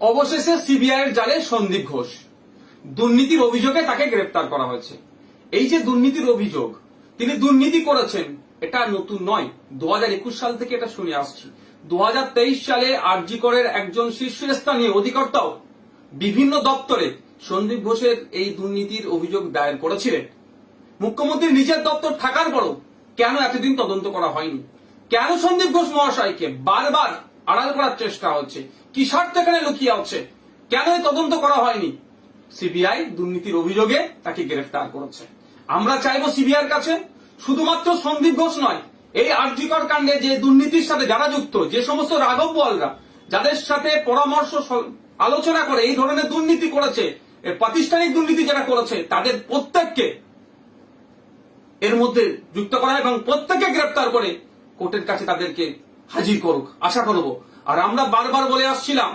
অবশেষে সিবিআই এর জালে সন্দীপ ঘোষ দুর্নীতির অভিযোগে তাকে গ্রেপ্তার করা হয়েছে। এই যে দুর্নীতির অভিযোগ, তিনি দুর্নীতি করেছেন, এটা নতুন নয়। 2021 সাল থেকে এটা শুনে আসছি। 2023 সালে আরজি করের একজন শীর্ষস্থানীয় অধিকর্তাও বিভিন্ন দপ্তরে সন্দীপ ঘোষের এই দুর্নীতির অভিযোগ দায়ের করেছিলেন। মুখ্যমন্ত্রীর নিজের দপ্তর থাকার পরও কেন এতদিন তদন্ত করা হয়নি? কেন সন্দীপ ঘোষ মহাশয়কে বারবার আড়াল করার চেষ্টা হচ্ছে? কি স্বার্থ এখানে লুকিয়ে আছে? কেন তদন্ত করা হয়নি? সিবিআই দুর্নীতির অভিযোগে তাকে গ্রেফতার করেছে। আমরা চাইবো সিবিআই এর কাছে শুধুমাত্র সন্দীপ ঘোষ নয়, এই আরজি কর কাণ্ডে যে দুর্নীতির সাথে যারা যুক্ত, যে সমস্ত রাঘব বোয়ালরা যাদের সাথে পরামর্শ আলোচনা করে এই ধরনের দুর্নীতি করেছে, প্রাতিষ্ঠানিক দুর্নীতি যারা করেছে, তাদের প্রত্যেককে এর মধ্যে যুক্ত করা এবং প্রত্যেককে গ্রেফতার করে কোর্টের কাছে তাদেরকে হাজির করুক, আশা করব। আর আমরা বারবার বলে আসছিলাম